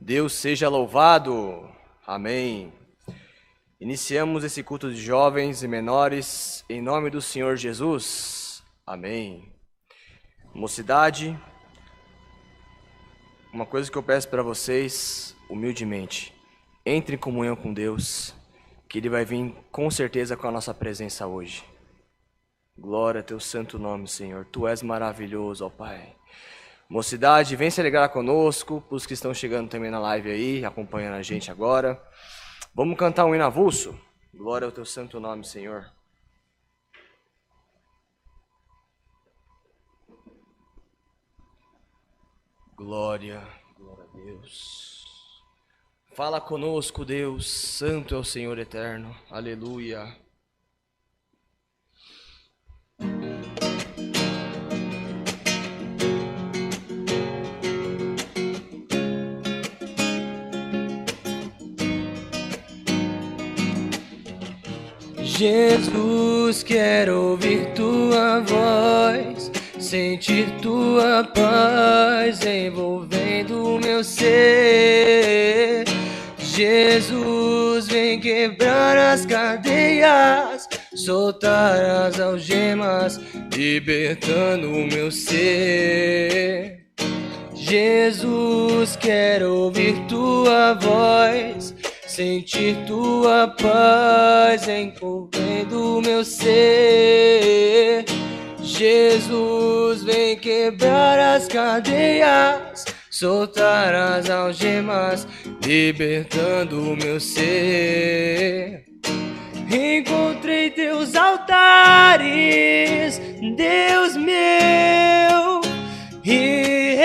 Deus seja louvado. Amém. Iniciamos esse culto de jovens e menores em nome do Senhor Jesus. Amém. Mocidade, uma coisa que eu peço para vocês, humildemente, entre em comunhão com Deus, que Ele vai vir com certeza com a nossa presença hoje. Glória a teu santo nome, Senhor. Tu és maravilhoso, ó Pai. Mocidade, vem se alegrar conosco, para os que estão chegando também na live aí, acompanhando a gente agora. Vamos cantar um hino avulso? Glória ao teu santo nome, Senhor. Glória, glória a Deus. Fala conosco, Deus, santo é o Senhor eterno. Aleluia. Jesus, quero ouvir tua voz, sentir tua paz envolvendo o meu ser. Jesus, vem quebrar as cadeias, soltar as algemas, libertando o meu ser. Jesus, quero ouvir tua voz, sentir tua paz envolvendo o meu ser. Jesus, vem quebrar as cadeias, soltar as algemas, libertando o meu ser. Encontrei teus altares, Deus meu, e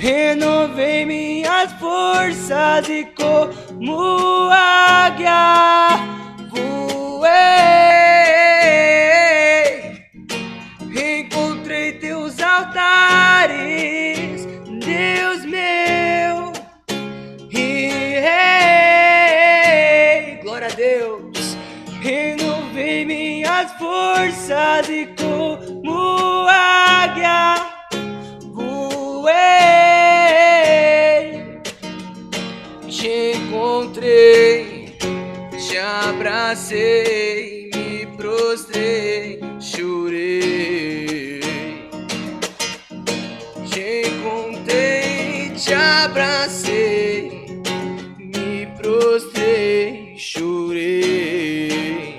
renovei minhas forças e como águia voei. Encontrei teus altares, Deus meu, e glória a Deus. Renovei minhas forças e como águia te encontrei, te abracei, me prostrei, chorei. Te encontrei, te abracei, me prostrei, chorei.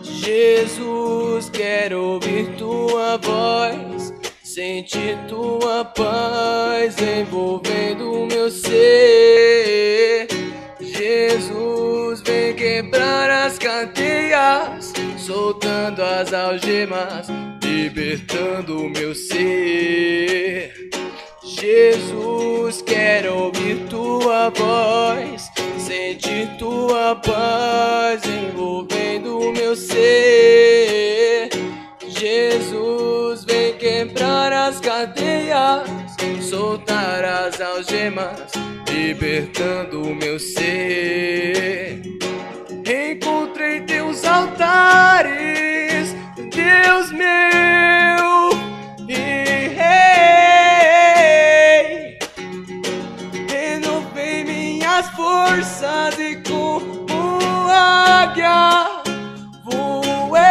Jesus, quero ouvir tua voz, sentir tua paz envolvendo o meu ser. Jesus, vem quebrar as cadeias, soltando as algemas, libertando o meu ser. Jesus, quero ouvir tua voz, sentir tua paz envolvendo o meu ser. Jesus, vem quebrar as cadeias, soltar as algemas, libertando o meu ser. Encontrei teus altares, Deus meu, e renovei minhas forças e como águia voei.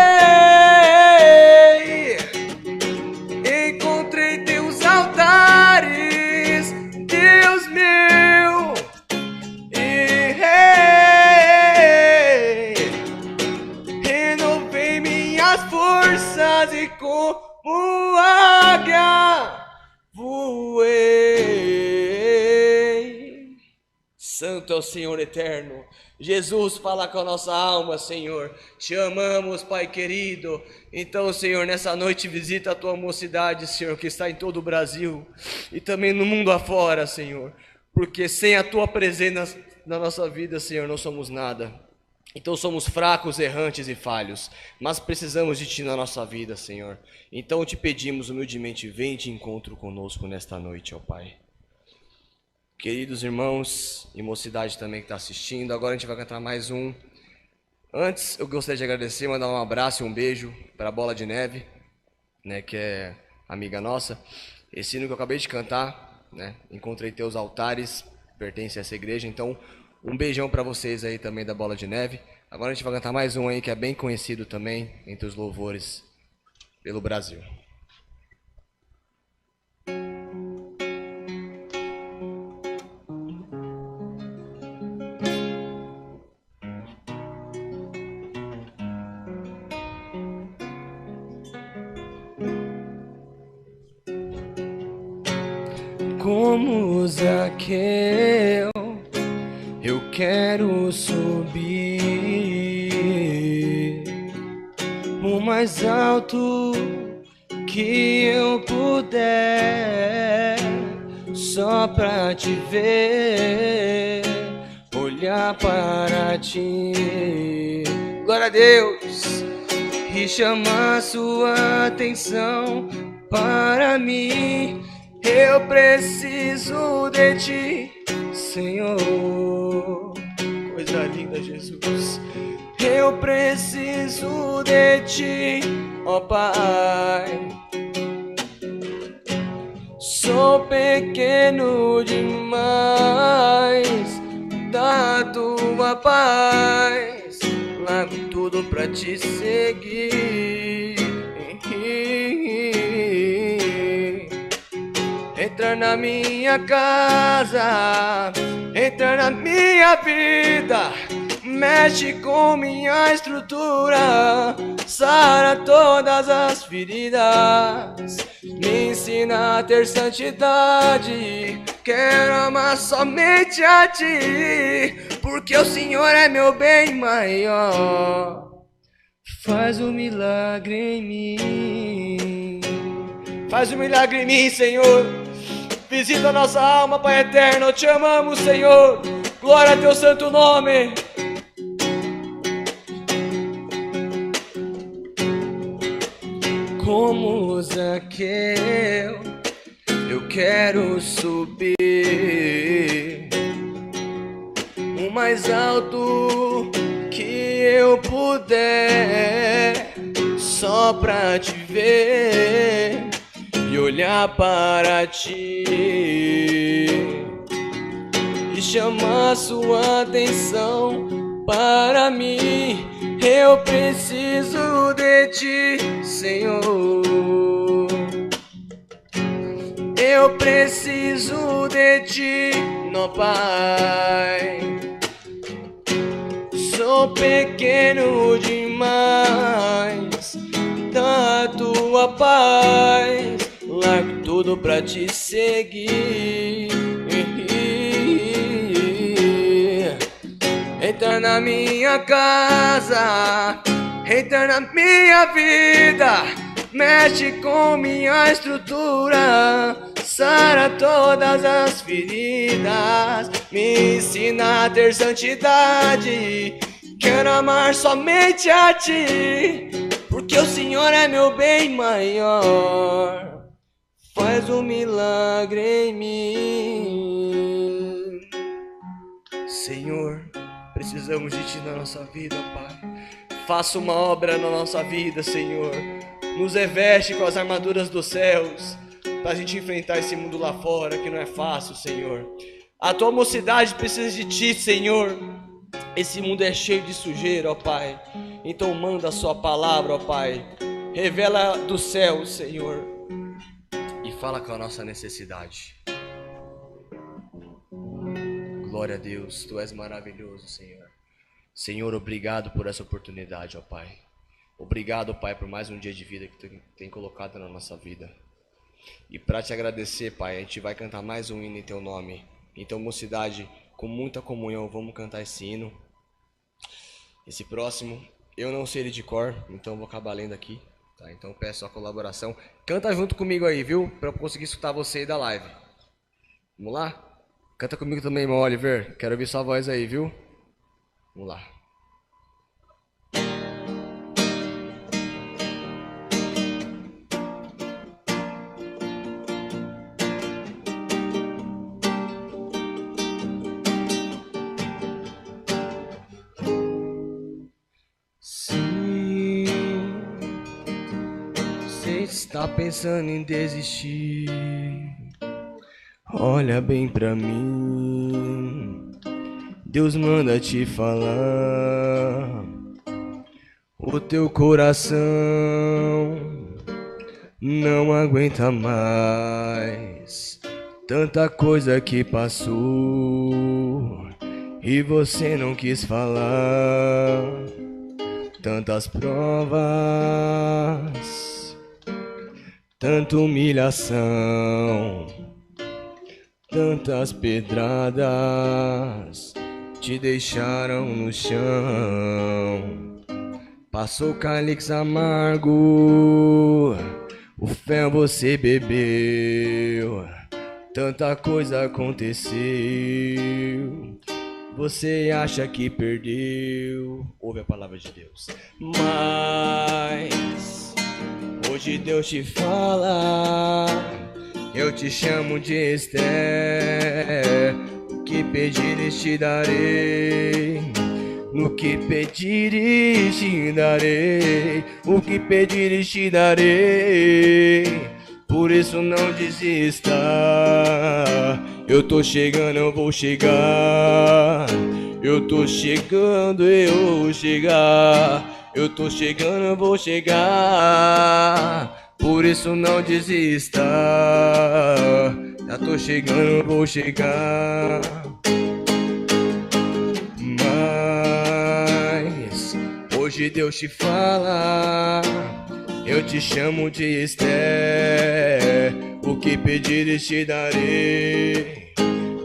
Encontrei teus altares, Deus meu, e renovei minhas forças e como águia voei. Santo é o Senhor eterno. Jesus, fala com a nossa alma, Senhor. Te amamos, Pai querido. Então, Senhor, nessa noite visita a tua mocidade, Senhor, que está em todo o Brasil e também no mundo afora, Senhor. Porque sem a tua presença na nossa vida, Senhor, não somos nada. Então somos fracos, errantes e falhos, mas precisamos de Ti na nossa vida, Senhor. Então te pedimos humildemente, vem de encontro conosco nesta noite, ó Pai. Queridos irmãos e mocidade também que está assistindo, agora a gente vai cantar mais um. Antes, eu gostaria de agradecer, mandar um abraço e um beijo para a Bola de Neve, né, que é amiga nossa. Esse hino que eu acabei de cantar, né, Encontrei Teus Altares, pertence a essa igreja, então um beijão para vocês aí também da Bola de Neve. Agora a gente vai cantar mais um aí que é bem conhecido também entre os louvores pelo Brasil. Como Zaqueu, eu quero subir o mais alto que eu puder, só pra te ver, olhar para ti. Glória a Deus! E chamar sua atenção para mim. Eu preciso de ti, Senhor. Coisa linda, Jesus. Eu preciso de ti, ó Pai. Sou pequeno demais da tua paz. Largo tudo pra te seguir. Entra na minha casa, entra na minha vida, mexe com minha estrutura, sara todas as feridas, me ensina a ter santidade. Quero amar somente a ti, porque o Senhor é meu bem maior. Faz um milagre em mim, faz um milagre em mim, Senhor. Visita a nossa alma, Pai eterno, te amamos, Senhor. Glória a teu santo nome. Como Zaqueu, eu quero subir o mais alto que eu puder, só pra te ver e olhar para ti e chamar sua atenção para mim. Eu preciso de ti, Senhor. Eu preciso de ti, ó Pai. Sou pequeno demais da tua paz. Largo tudo pra te seguir. Entra na minha casa, entra na minha vida, mexe com minha estrutura, sara todas as feridas, me ensina a ter santidade. Quero amar somente a ti, porque o Senhor é meu bem maior. Faz um milagre em mim, Senhor. Precisamos de ti na nossa vida, Pai. Faça uma obra na nossa vida, Senhor. Nos reveste com as armaduras dos céus, pra gente enfrentar esse mundo lá fora, que não é fácil, Senhor. A tua mocidade precisa de ti, Senhor. Esse mundo é cheio de sujeira, ó Pai. Então manda a sua palavra, ó Pai. Revela do céu, Senhor, e fala com a nossa necessidade. Glória a Deus, tu és maravilhoso, Senhor. Senhor, obrigado por essa oportunidade, ó Pai. Obrigado, Pai, por mais um dia de vida que tu tem colocado na nossa vida. E para te agradecer, Pai, a gente vai cantar mais um hino em teu nome. Então, mocidade, com muita comunhão, vamos cantar esse hino. Esse próximo, eu não sei ele de cor, então vou acabar lendo aqui. Tá, então peço a colaboração. Canta junto comigo aí, viu? Para eu conseguir escutar você aí da live. Vamos lá? Canta comigo também, irmão Oliver. Quero ouvir sua voz aí, viu? Vamos lá. Tá pensando em desistir? Olha bem pra mim. Deus manda te falar. O teu coração não aguenta mais tanta coisa que passou e você não quis falar. Tantas provas, tanta humilhação, tantas pedradas te deixaram no chão. Passou cálice amargo, o fel você bebeu. Tanta coisa aconteceu, você acha que perdeu. Ouve a palavra de Deus. Mas hoje Deus te fala, eu te chamo de Esther. O que pedires te darei, no que pedires te darei, o que pedires te darei. Por isso não desista, eu tô chegando, eu vou chegar. Eu tô chegando, eu vou chegar. Eu tô chegando, eu vou chegar. Por isso não desista, já tô chegando, eu vou chegar. Mas hoje Deus te fala, eu te chamo de Esther. O que pedires te darei,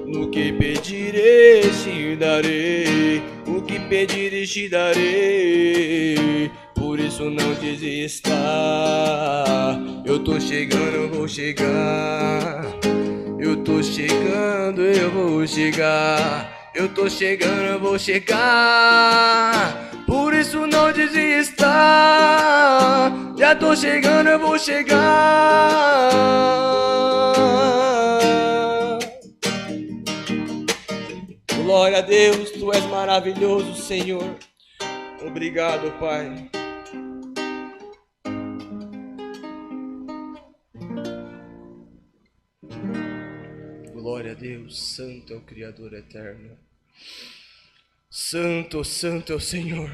no que pedires te darei, o que pedires te darei. Por isso não desista, eu tô chegando, eu vou chegar. Eu tô chegando, eu vou chegar. Eu tô chegando, eu vou chegar. Por isso não desista, já tô chegando, eu vou chegar. Glória a Deus, Tu és maravilhoso, Senhor. Obrigado, Pai. Glória a Deus, Santo é o Criador eterno. Santo, Santo é o Senhor.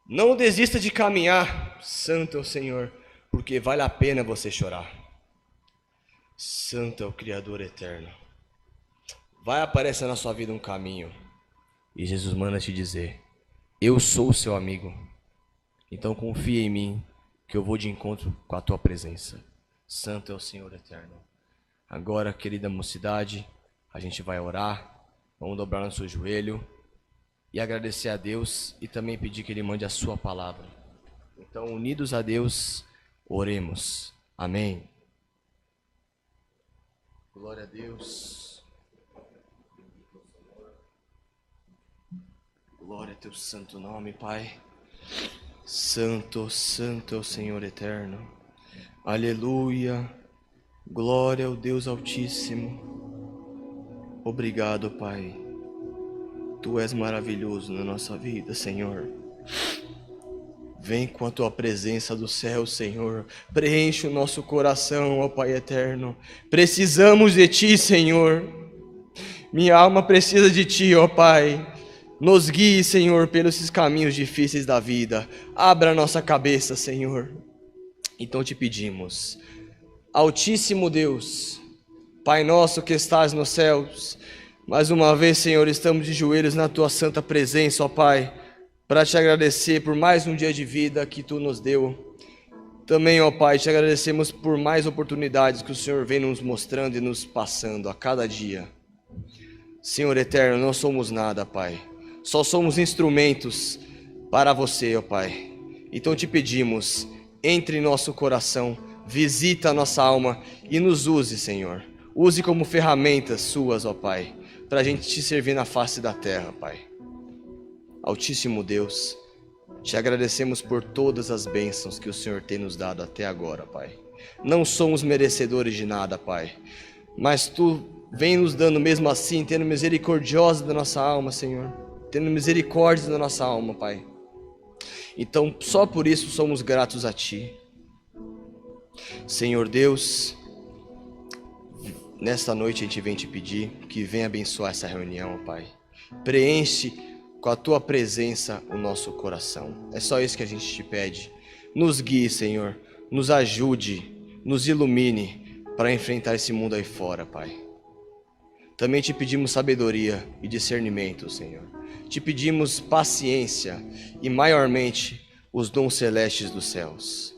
Não desista de caminhar, Santo é o Senhor, porque vale a pena você chorar. Santo é o Criador eterno. Vai aparecer na sua vida um caminho, e Jesus manda te dizer: eu sou o seu amigo, então confia em mim, que eu vou de encontro com a tua presença. Santo é o Senhor eterno. Agora, querida mocidade, a gente vai orar, vamos dobrar nosso joelho e agradecer a Deus e também pedir que Ele mande a sua palavra. Então, unidos a Deus, oremos. Amém. Glória a Deus. Glória a teu santo nome, Pai. Santo, Santo é o Senhor eterno. Aleluia. Glória ao Deus Altíssimo. Obrigado, Pai. Tu és maravilhoso na nossa vida, Senhor. Vem com a Tua presença do céu, Senhor. Preenche o nosso coração, ó Pai eterno. Precisamos de Ti, Senhor. Minha alma precisa de Ti, ó Pai. Nos guie, Senhor, pelos caminhos difíceis da vida. Abra a nossa cabeça, Senhor. Então te pedimos, Altíssimo Deus, Pai nosso que estás nos céus, mais uma vez, Senhor, estamos de joelhos na Tua santa presença, ó Pai, para te agradecer por mais um dia de vida que Tu nos deu. Também, ó Pai, te agradecemos por mais oportunidades que o Senhor vem nos mostrando e nos passando a cada dia. Senhor eterno, não somos nada, Pai. Só somos instrumentos para você, ó Pai. Então te pedimos, entre em nosso coração, visita a nossa alma e nos use, Senhor. Use como ferramentas suas, ó Pai, para a gente te servir na face da terra, Pai. Altíssimo Deus, te agradecemos por todas as bênçãos que o Senhor tem nos dado até agora, Pai. Não somos merecedores de nada, Pai, mas Tu vem nos dando mesmo assim, tendo misericordiosa da nossa alma, Senhor. Tendo misericórdia da nossa alma, Pai. Então, só por isso somos gratos a Ti. Senhor Deus, nesta noite a gente vem te pedir que venha abençoar essa reunião, Pai. Preenche com a Tua presença o nosso coração. É só isso que a gente te pede. Nos guie, Senhor. Nos ajude, nos ilumine para enfrentar esse mundo aí fora, Pai. Também te pedimos sabedoria e discernimento, Senhor. Te pedimos paciência e, maiormente, os dons celestes dos céus.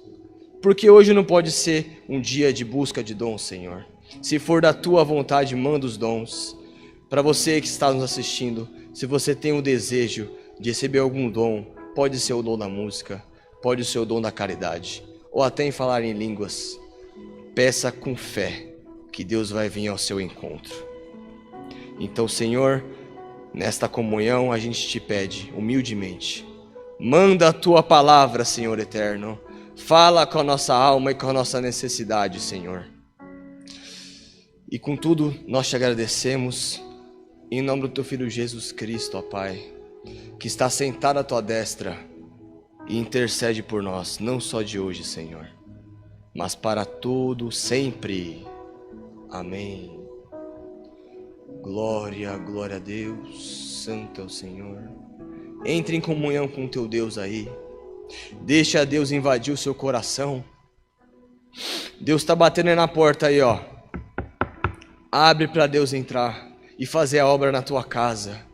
Porque hoje não pode ser um dia de busca de dons, Senhor. Se for da Tua vontade, manda os dons. Para você que está nos assistindo, se você tem o desejo de receber algum dom, pode ser o dom da música, pode ser o dom da caridade, ou até em falar em línguas. Peça com fé que Deus vai vir ao seu encontro. Então, Senhor, nesta comunhão a gente te pede humildemente, manda a Tua palavra, Senhor eterno, fala com a nossa alma e com a nossa necessidade, Senhor. E com tudo nós te agradecemos, em nome do Teu Filho Jesus Cristo, ó Pai, que está sentado à Tua destra e intercede por nós, não só de hoje, Senhor, mas para todo sempre. Amém. Glória, glória a Deus, santo é o Senhor. Entre em comunhão com o teu Deus aí. Deixa Deus invadir o seu coração. Deus está batendo aí na porta aí, ó. Abre para Deus entrar e fazer a obra na tua casa.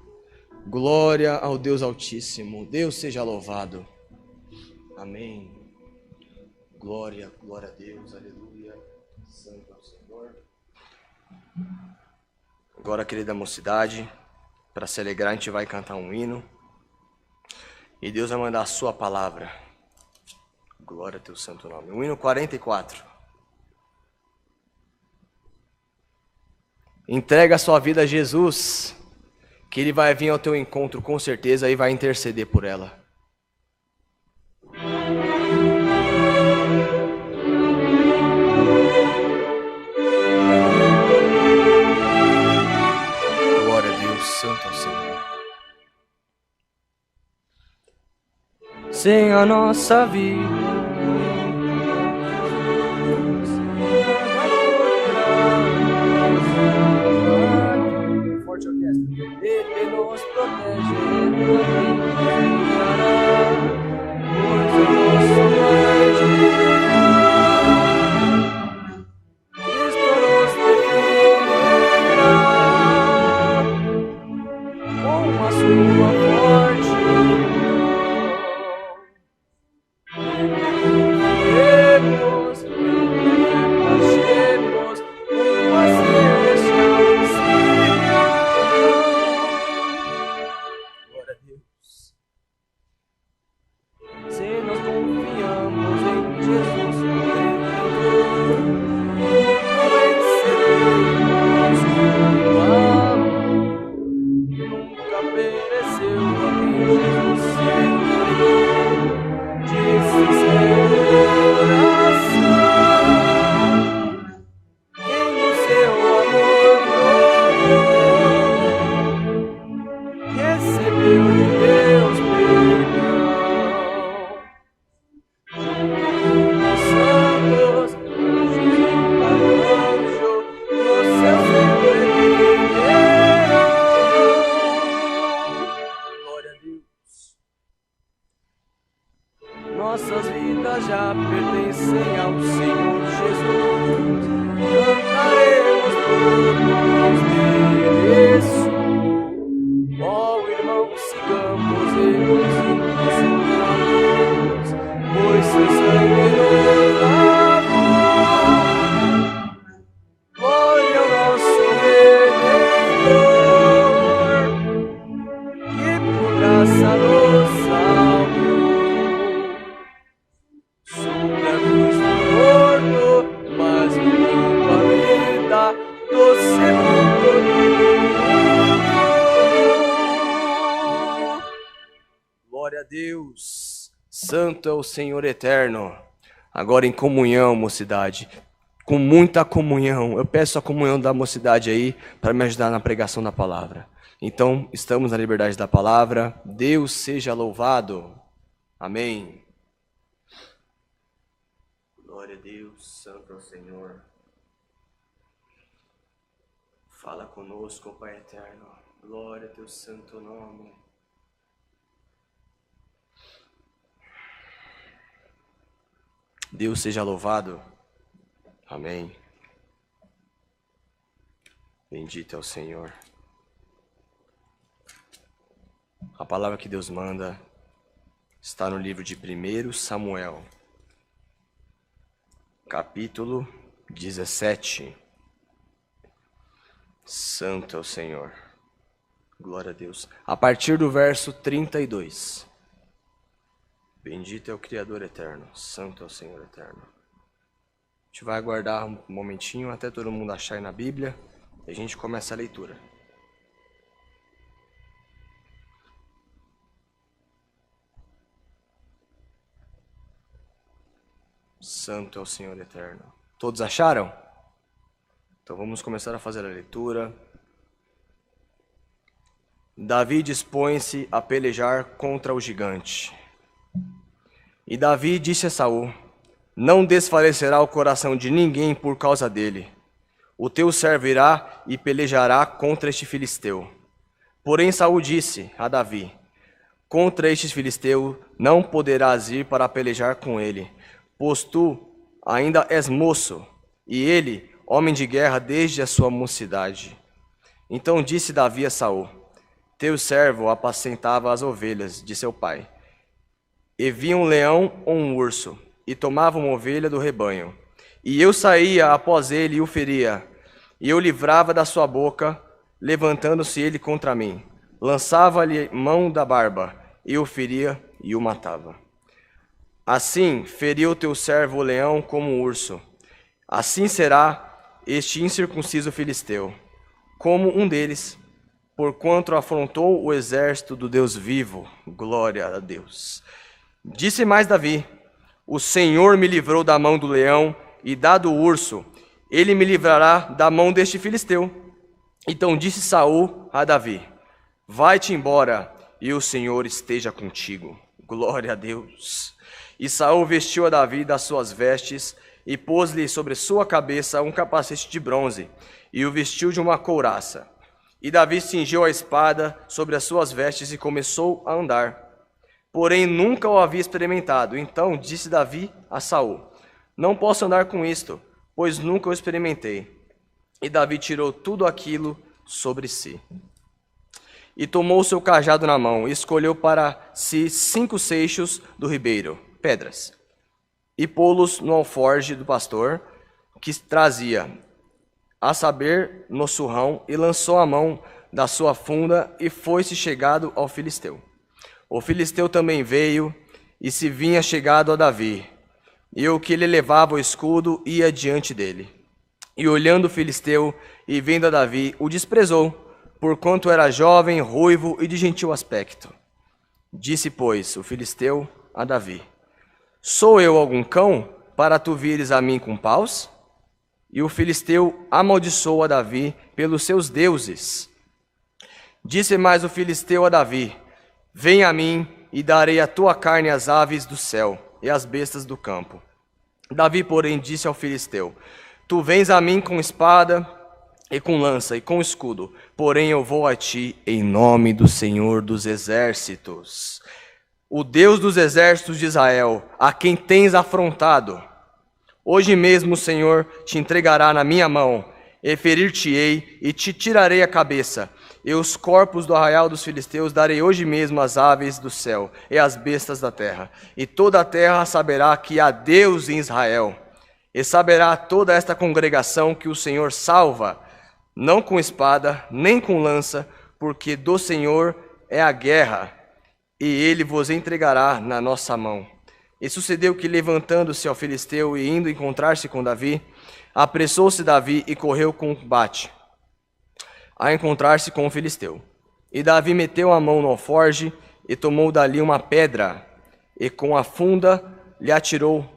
Glória ao Deus Altíssimo. Deus seja louvado. Amém. Glória, glória a Deus, aleluia. Santo é o Senhor. Agora, querida mocidade, para se alegrar, a gente vai cantar um hino. E Deus vai mandar a sua palavra. Glória ao teu santo nome. O hino 44. Entrega a sua vida a Jesus, que Ele vai vir ao teu encontro com certeza e vai interceder por ela. Santo ao Senhor. Sem a nossa vida, forte orquestra. Ele nos protege, pois o nosso Cristo nos defenderá. Com a sua forte Deus, achemos uma celestial Sião. Glória a Deus. Se nós confiamos em Jesus, venceremos o amor. Nunca pereceu em Jesus sempre, de sincero coração, quem o seu amor provou, recebeu de Deus perdão. Os santos, anjos e arcanjos, no céu sempre viverão. Glória a Deus. Nossas vidas já pertencem ao Senhor Jesus. Cantaremos todos endereço. Ó irmão, sigamos e nos pois seu sangue nos lavou. Glória ao nosso Redentor. santo é o Senhor eterno. Agora em comunhão, mocidade. Com muita comunhão. Eu peço a comunhão da mocidade aí para me ajudar na pregação da palavra. Então, estamos na liberdade da palavra. Deus seja louvado. Amém. Glória a Deus, santo é o Senhor. Fala conosco, Pai eterno. Glória a teu santo nome. Deus seja louvado. Amém. Bendito é o Senhor. A palavra que Deus manda está no livro de 1 Samuel, capítulo 17. Santo é o Senhor. Glória a Deus. A partir do verso 32. Bendito é o Criador eterno. Santo é o Senhor eterno. A gente vai aguardar um momentinho até todo mundo achar aí na Bíblia. E a gente começa a leitura. Santo é o Senhor eterno. Todos acharam? Então vamos começar a fazer a leitura. Davi dispõe-se a pelejar contra o gigante. E Davi disse a Saul: não desfalecerá o coração de ninguém por causa dele. O teu servo irá e pelejará contra este filisteu. Porém Saul disse a Davi: contra este filisteu não poderás ir para pelejar com ele, pois tu ainda és moço, e ele, homem de guerra desde a sua mocidade. Então disse Davi a Saul: teu servo apacentava as ovelhas de seu pai. E via um leão ou um urso, e tomava uma ovelha do rebanho. E eu saía após ele e o feria, e eu livrava da sua boca, levantando-se ele contra mim. Lançava-lhe mão da barba, e o feria e o matava. Assim feriu teu servo o leão como um urso. Assim será este incircunciso filisteu, como um deles, porquanto afrontou o exército do Deus vivo. Glória a Deus. Disse mais Davi: o Senhor me livrou da mão do leão e da do urso, ele me livrará da mão deste filisteu. Então disse Saul a Davi: vai-te embora, e o Senhor esteja contigo. Glória a Deus. E Saul vestiu a Davi das suas vestes, e pôs-lhe sobre sua cabeça um capacete de bronze, e o vestiu de uma couraça. E Davi cingiu a espada sobre as suas vestes e começou a andar. Porém nunca o havia experimentado. Então disse Davi a Saul: não posso andar com isto, pois nunca o experimentei. E Davi tirou tudo aquilo sobre si. E tomou o seu cajado na mão, e escolheu para si 5 seixos do ribeiro, pedras, e pô-los no alforje do pastor, que trazia, a saber, no surrão, e lançou a mão da sua funda, e foi-se chegado ao filisteu. O filisteu também veio, e se vinha chegado a Davi, e o que lhe levava o escudo ia diante dele. E olhando o filisteu, e vendo a Davi, o desprezou, porquanto era jovem, ruivo e de gentil aspecto. Disse, pois, o filisteu a Davi: sou eu algum cão, para tu vires a mim com paus? E o filisteu amaldiçoou a Davi pelos seus deuses. Disse mais o filisteu a Davi: vem a mim, e darei a tua carne às aves do céu e às bestas do campo. Davi, porém, disse ao filisteu: tu vens a mim com espada e com lança e com escudo, porém eu vou a ti em nome do Senhor dos exércitos, o Deus dos exércitos de Israel, a quem tens afrontado. Hoje mesmo o Senhor te entregará na minha mão, e ferir-te-ei, e te tirarei a cabeça. E os corpos do arraial dos filisteus darei hoje mesmo às aves do céu e às bestas da terra. E toda a terra saberá que há Deus em Israel. E saberá toda esta congregação que o Senhor salva, não com espada, nem com lança, porque do Senhor é a guerra, e ele vos entregará na nossa mão. E sucedeu que, levantando-se ao filisteu e indo encontrar-se com Davi, apressou-se Davi e correu com o combate a encontrar-se com o filisteu. E Davi meteu a mão no alforje e tomou dali uma pedra e com a funda lhe atirou,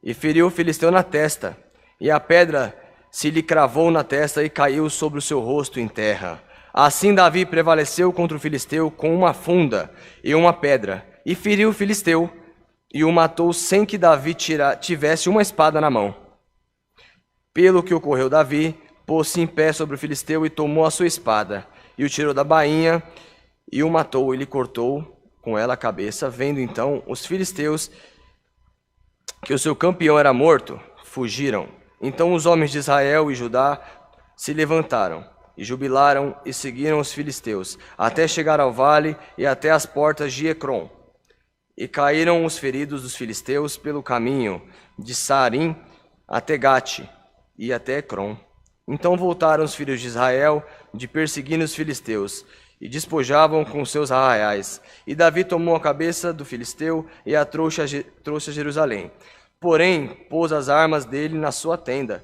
e feriu o filisteu na testa, e a pedra se lhe cravou na testa e caiu sobre o seu rosto em terra. Assim Davi prevaleceu contra o filisteu com uma funda e uma pedra, e feriu o filisteu, e o matou sem que Davi tivesse uma espada na mão. Pelo que ocorreu Davi, pôs-se em pé sobre o filisteu e tomou a sua espada, e o tirou da bainha, e o matou, e lhe cortou com ela a cabeça. Vendo então os filisteus que o seu campeão era morto, fugiram. Então os homens de Israel e Judá se levantaram, e jubilaram, e seguiram os filisteus, até chegar ao vale e até as portas de Ecrom. E caíram os feridos dos filisteus pelo caminho de Sarim até Gate e até Ecrom. Então voltaram os filhos de Israel de perseguir os filisteus, e despojavam com seus arraiais. E Davi tomou a cabeça do filisteu e a trouxe a Jerusalém. Porém, pôs as armas dele na sua tenda.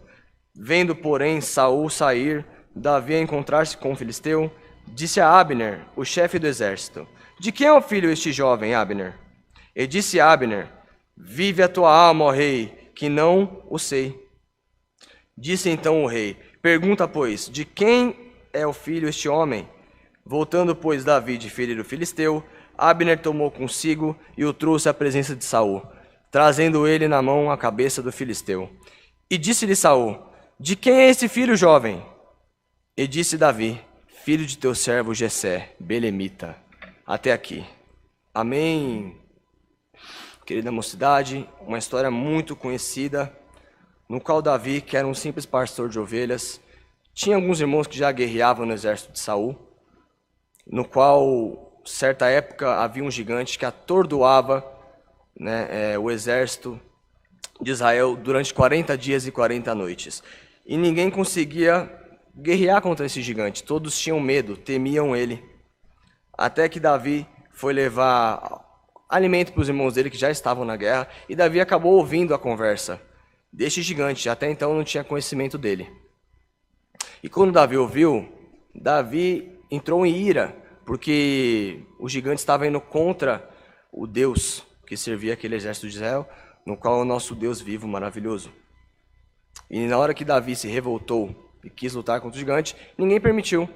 Vendo, porém, Saul sair, Davi a encontrar-se com o filisteu, disse a Abner, o chefe do exército: de quem é o filho este jovem, Abner? E disse Abner: vive a tua alma, ó rei, que não o sei. Disse então o rei: pergunta, pois, de quem é o filho este homem? Voltando, pois, Davi de ferir o filisteu, Abner tomou consigo e o trouxe à presença de Saul, trazendo ele na mão a cabeça do filisteu. E disse-lhe Saul: de quem é esse filho jovem? E disse Davi: filho de teu servo Jessé, belemita. Até aqui. Amém. Querida mocidade, uma história muito conhecida, no qual Davi, que era um simples pastor de ovelhas, tinha alguns irmãos que já guerreavam no exército de Saul, no qual, certa época, havia um gigante que atordoava o exército de Israel durante 40 dias e 40 noites. E ninguém conseguia guerrear contra esse gigante, todos tinham medo, temiam ele. Até que Davi foi levar alimento para os irmãos dele que já estavam na guerra, e Davi acabou ouvindo a conversa deste gigante, até então não tinha conhecimento dele. E quando Davi ouviu, Davi entrou em ira, porque o gigante estava indo contra o Deus que servia aquele exército de Israel, no qual é o nosso Deus vivo, maravilhoso. E na hora que Davi se revoltou e quis lutar contra o gigante, ninguém permitiu.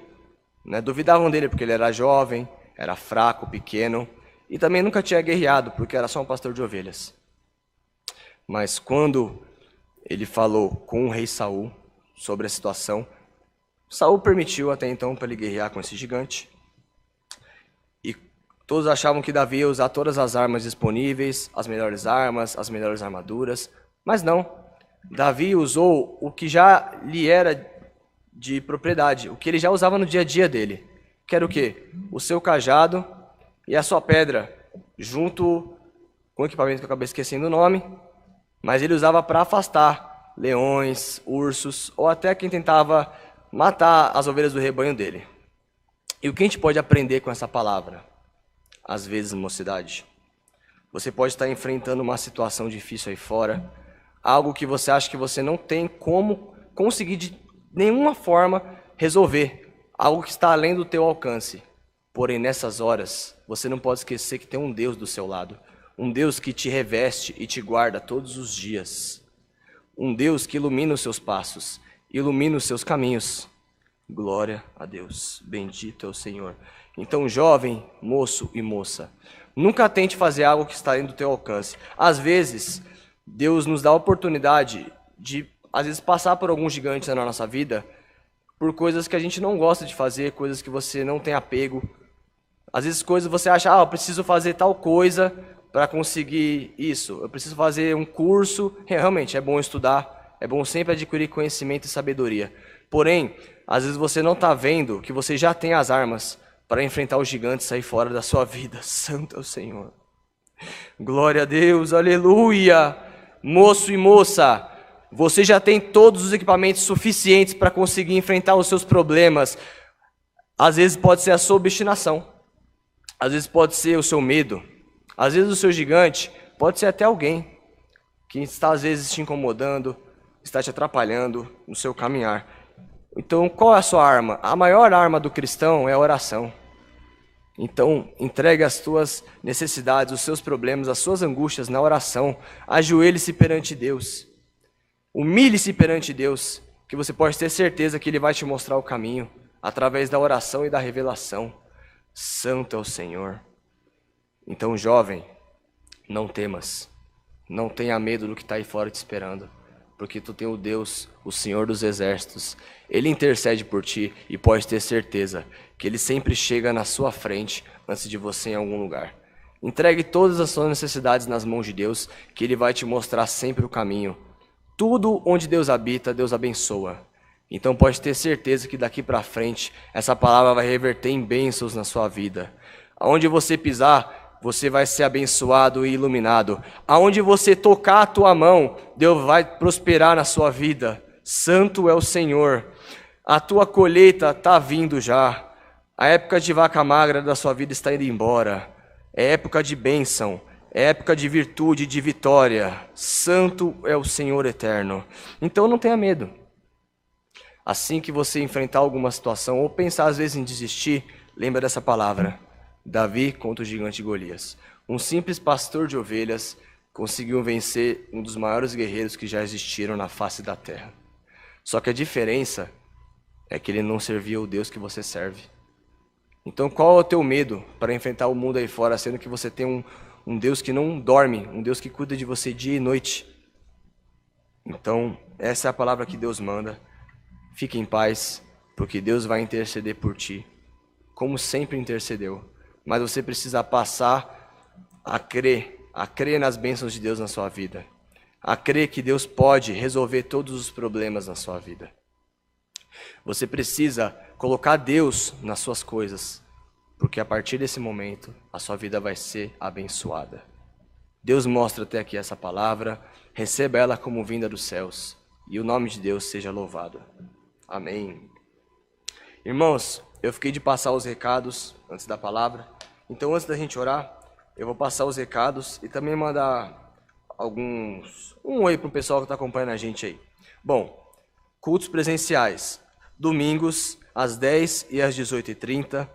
Duvidavam dele porque ele era jovem, era fraco, pequeno, e também nunca tinha guerreado, porque era só um pastor de ovelhas. Mas quando ele falou com o rei Saul sobre a situação, Saul permitiu até então para ele guerrear com esse gigante. E todos achavam que Davi ia usar todas as armas disponíveis, as melhores armas, as melhores armaduras. Mas não. Davi usou o que já lhe era de propriedade, o que ele já usava no dia a dia dele. Que era o quê? O seu cajado e a sua pedra, junto com o equipamento que eu acabei esquecendo o nome, mas ele usava para afastar leões, ursos, ou até quem tentava matar as ovelhas do rebanho dele. E o que a gente pode aprender com essa palavra? Às vezes, mocidade, você pode estar enfrentando uma situação difícil aí fora, algo que você acha que você não tem como conseguir de nenhuma forma resolver, algo que está além do teu alcance. Porém, nessas horas, você não pode esquecer que tem um Deus do seu lado, um Deus que te reveste e te guarda todos os dias, um Deus que ilumina os seus passos, ilumina os seus caminhos. Glória a Deus, bendito é o Senhor. Então, jovem, moço e moça, nunca tente fazer algo que está além do teu alcance. Às vezes, Deus nos dá a oportunidade de, às vezes, passar por alguns gigantes na nossa vida, por coisas que a gente não gosta de fazer, coisas que você não tem apego. Às vezes, coisas você acha, eu preciso fazer tal coisa para conseguir isso. Eu preciso fazer um curso. Realmente, é bom estudar, é bom sempre adquirir conhecimento e sabedoria. Porém, às vezes você não está vendo que você já tem as armas para enfrentar os gigantes aí fora da sua vida. Santo é o Senhor. Glória a Deus, aleluia. Moço e moça, você já tem todos os equipamentos suficientes para conseguir enfrentar os seus problemas. Às vezes pode ser a sua obstinação, às vezes pode ser o seu medo, às vezes o seu gigante pode ser até alguém que está às vezes te incomodando, está te atrapalhando no seu caminhar. Então, qual é a sua arma? A maior arma do cristão é a oração. Então, entregue as tuas necessidades, os seus problemas, as suas angústias na oração. Ajoelhe-se perante Deus. Humilhe-se perante Deus, que você pode ter certeza que Ele vai te mostrar o caminho, através da oração e da revelação. Santo é o Senhor. Então, jovem, não temas. Não tenha medo do que está aí fora te esperando. Porque tu tem o Deus, o Senhor dos Exércitos. Ele intercede por ti e pode ter certeza que Ele sempre chega na sua frente antes de você em algum lugar. Entregue todas as suas necessidades nas mãos de Deus, que Ele vai te mostrar sempre o caminho. Tudo onde Deus habita, Deus abençoa. Então pode ter certeza que daqui para frente essa palavra vai reverter em bênçãos na sua vida. Aonde você pisar, você vai ser abençoado e iluminado. Aonde você tocar a tua mão, Deus vai prosperar na sua vida. Santo é o Senhor. A tua colheita está vindo já. A época de vaca magra da sua vida está indo embora. É época de bênção. É época de virtude, de vitória. Santo é o Senhor eterno. Então não tenha medo. Assim que você enfrentar alguma situação ou pensar às vezes em desistir, lembra dessa palavra. Davi contra o gigante Golias. Um simples pastor de ovelhas conseguiu vencer um dos maiores guerreiros que já existiram na face da terra. Só que a diferença é que ele não servia o Deus que você serve. Então qual é o teu medo para enfrentar o mundo aí fora, sendo que você tem um Deus que não dorme, um Deus que cuida de você dia e noite? Então essa é a palavra que Deus manda. Fique em paz, porque Deus vai interceder por ti, como sempre intercedeu. Mas você precisa passar a crer nas bênçãos de Deus na sua vida. A crer que Deus pode resolver todos os problemas na sua vida. Você precisa colocar Deus nas suas coisas, porque a partir desse momento a sua vida vai ser abençoada. Deus mostra até aqui essa palavra, receba ela como vinda dos céus, e o nome de Deus seja louvado. Amém. Irmãos, eu fiquei de passar os recados antes da palavra. Então, antes da gente orar, eu vou passar os recados e também mandar um oi para o pessoal que está acompanhando a gente aí. Bom, cultos presenciais, domingos às 10 e às 18h30,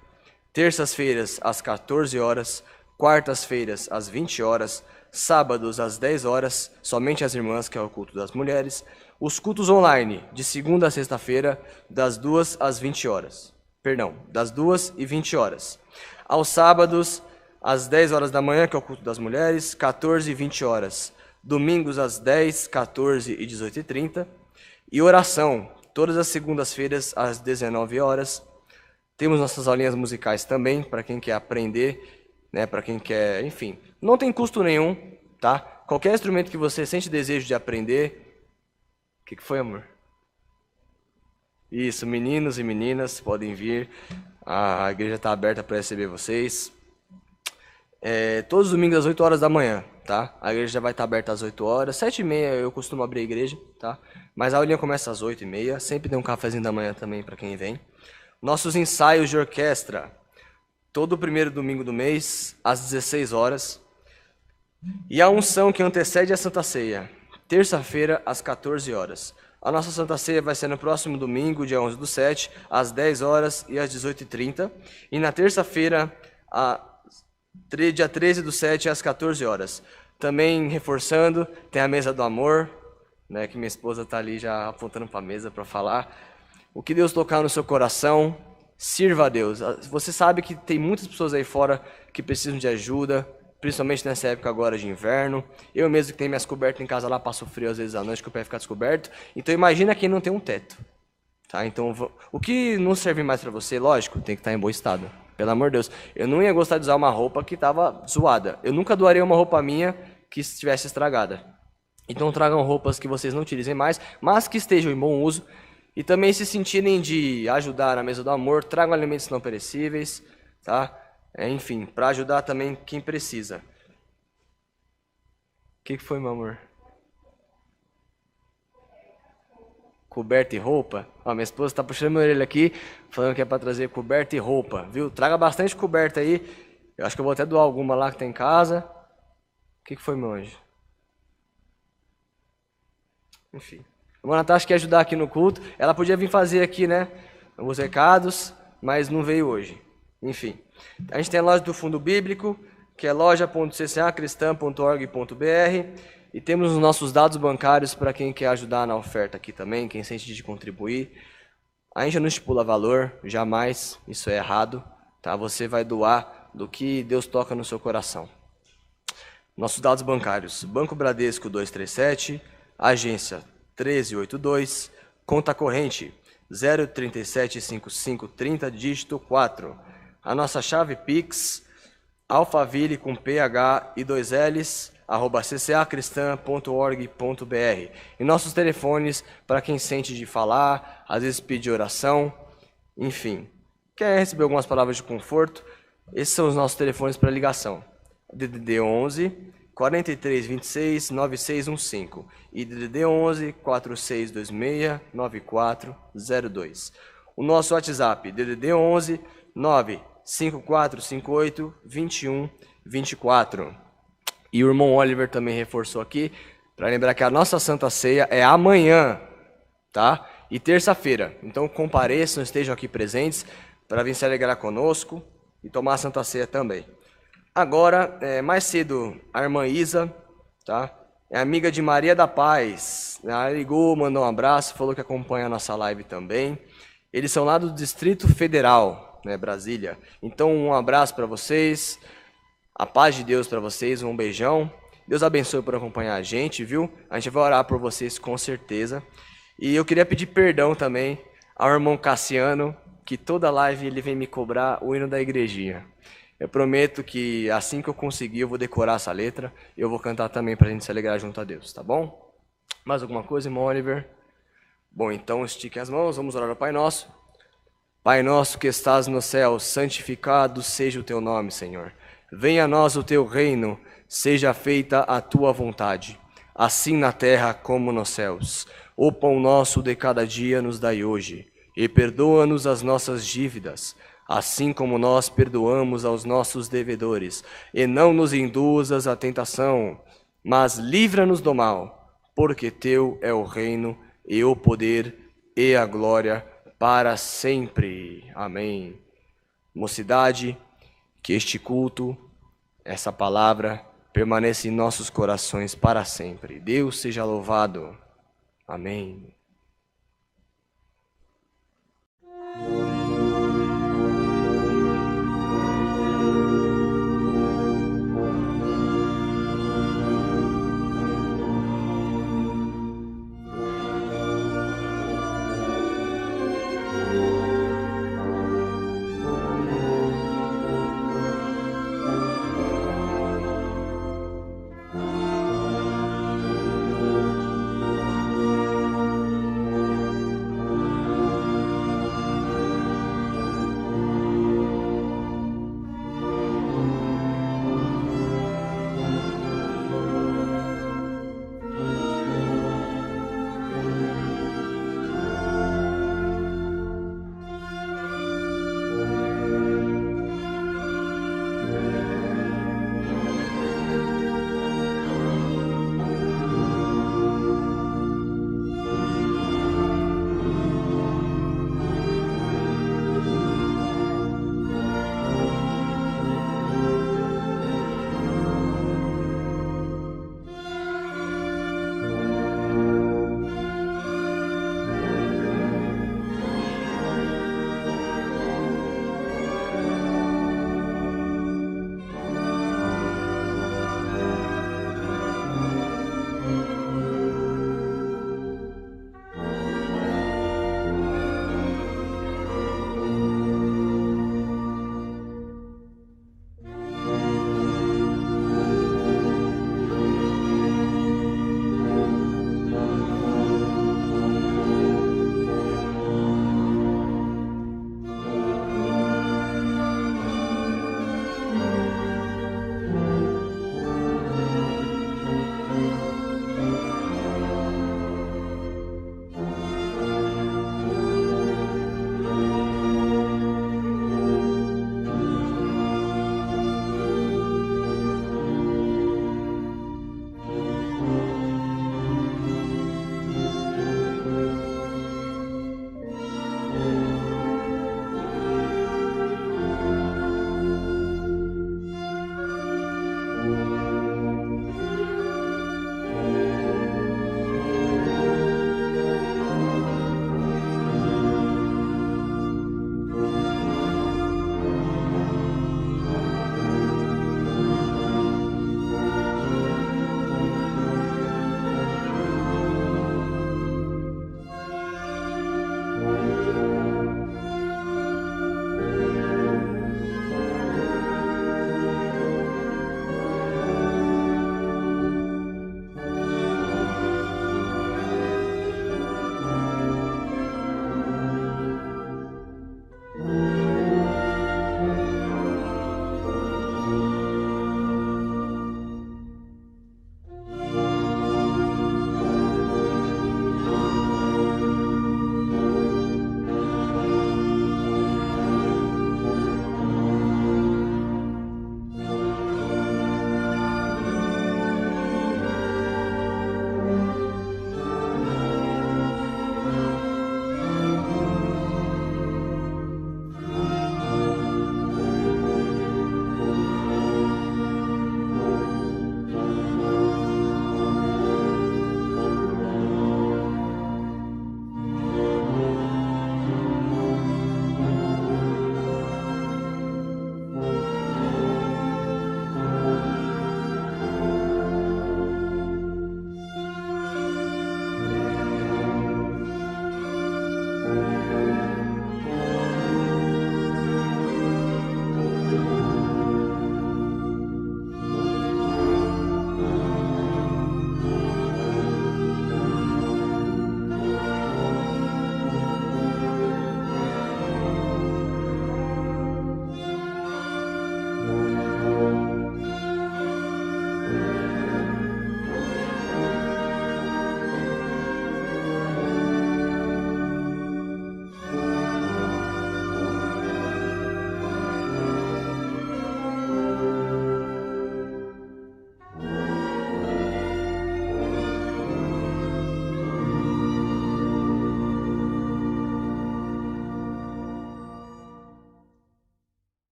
terças-feiras às 14 horas, quartas-feiras às 20 horas, sábados às 10 horas, somente as irmãs, que é o culto das mulheres. Os cultos online, de segunda a sexta-feira, das 2 às 20 horas. Perdão, das 2 e 20 horas. Aos sábados, às 10 horas da manhã, que é o culto das mulheres, 14 e 20 horas. Domingos, às 10, 14 e 18h30. E oração, todas as segundas-feiras, às 19 horas. Temos nossas aulinhas musicais também, para quem quer aprender, né, para quem quer, enfim. Não tem custo nenhum, tá? Qualquer instrumento que você sente desejo de aprender. O que foi, amor? Isso, meninos e meninas podem vir. A igreja está aberta para receber vocês. Todos os domingos às 8 horas da manhã, tá? A igreja já vai estar aberta às 8 horas. 7h30 eu costumo abrir a igreja, tá? Mas a aulinha começa às 8h30. Sempre tem um cafezinho da manhã também para quem vem. Nossos ensaios de orquestra. Todo primeiro domingo do mês, às 16 horas. E a unção que antecede a Santa Ceia. Terça-feira, às 14 horas. A nossa Santa Ceia vai ser no próximo domingo, dia 11/7, às 10 horas e às 18h30. E na terça-feira, dia 13/7, às 14 horas. Também reforçando, tem a mesa do amor, né, que minha esposa está ali já apontando para a mesa para falar. O que Deus tocar no seu coração, sirva a Deus. Você sabe que tem muitas pessoas aí fora que precisam de ajuda, principalmente nessa época agora de inverno. Eu mesmo que tenho minhas cobertas em casa lá, passo frio às vezes à noite, que o pé fica descoberto. Então imagina quem não tem um teto. Tá? Então, o que não serve mais para você, lógico, tem que estar em bom estado. Pelo amor de Deus. Eu não ia gostar de usar uma roupa que estava zoada. Eu nunca doaria uma roupa minha que estivesse estragada. Então tragam roupas que vocês não utilizem mais, mas que estejam em bom uso. E também, se sentirem de ajudar na mesa do amor, tragam alimentos não perecíveis, tá? Enfim, para ajudar também quem precisa. O que foi, meu amor? Coberta e roupa? Ó, minha esposa está puxando minha orelha aqui, falando que é para trazer coberta e roupa, viu? Traga bastante coberta aí. Eu acho que eu vou até doar alguma lá que tem em casa. O que foi, meu anjo? Enfim. A irmã Natasha quer ajudar aqui no culto. Ela podia vir fazer aqui, né? Alguns recados, mas não veio hoje. Enfim. A gente tem a loja do Fundo Bíblico, que é loja.ccacristã.org.br, e temos os nossos dados bancários para quem quer ajudar na oferta aqui também, quem sente de contribuir. A gente não estipula valor, jamais, isso é errado, tá? Você vai doar do que Deus toca no seu coração. Nossos dados bancários: Banco Bradesco 237, agência 1382, conta corrente 0375530, dígito 4. A nossa chave Pix, alfaville com PH e 2 L's, @ccacristã.org.br. E nossos telefones para quem sente de falar, às vezes pedir oração, enfim. Quer receber algumas palavras de conforto? Esses são os nossos telefones para ligação. DDD 11 4326 9615 e DDD 11 4626 9402. O nosso WhatsApp, DDD 11 95458 2124. E o irmão Oliver também reforçou aqui, para lembrar que a nossa Santa Ceia é amanhã, tá? E terça-feira. Então compareçam, estejam aqui presentes, para vir se alegrar conosco e tomar a Santa Ceia também. Agora, mais cedo, a irmã Isa, tá? É amiga de Maria da Paz. Ela ligou, mandou um abraço, falou que acompanha a nossa live também. Eles são lá do Distrito Federal, né, Brasília. Então, um abraço para vocês. A paz de Deus para vocês, um beijão. Deus abençoe por acompanhar a gente, viu? A gente vai orar por vocês com certeza. E eu queria pedir perdão também ao irmão Cassiano, que toda live ele vem me cobrar o hino da igrejinha. Eu prometo que assim que eu conseguir, eu vou decorar essa letra e eu vou cantar também para a gente se alegrar junto a Deus, tá bom? Mais alguma coisa, irmão Oliver? Bom, então estique as mãos, vamos orar ao Pai Nosso. Pai nosso que estás no céu, santificado seja o teu nome, Senhor. Venha a nós o teu reino, seja feita a tua vontade, assim na terra como nos céus. O pão nosso de cada dia nos dai hoje, e perdoa-nos as nossas dívidas, assim como nós perdoamos aos nossos devedores. E não nos induzas à tentação, mas livra-nos do mal, porque teu é o reino, e o poder, e a glória, para sempre. Amém. Mocidade, que este culto, essa palavra, permaneça em nossos corações para sempre. Deus seja louvado. Amém.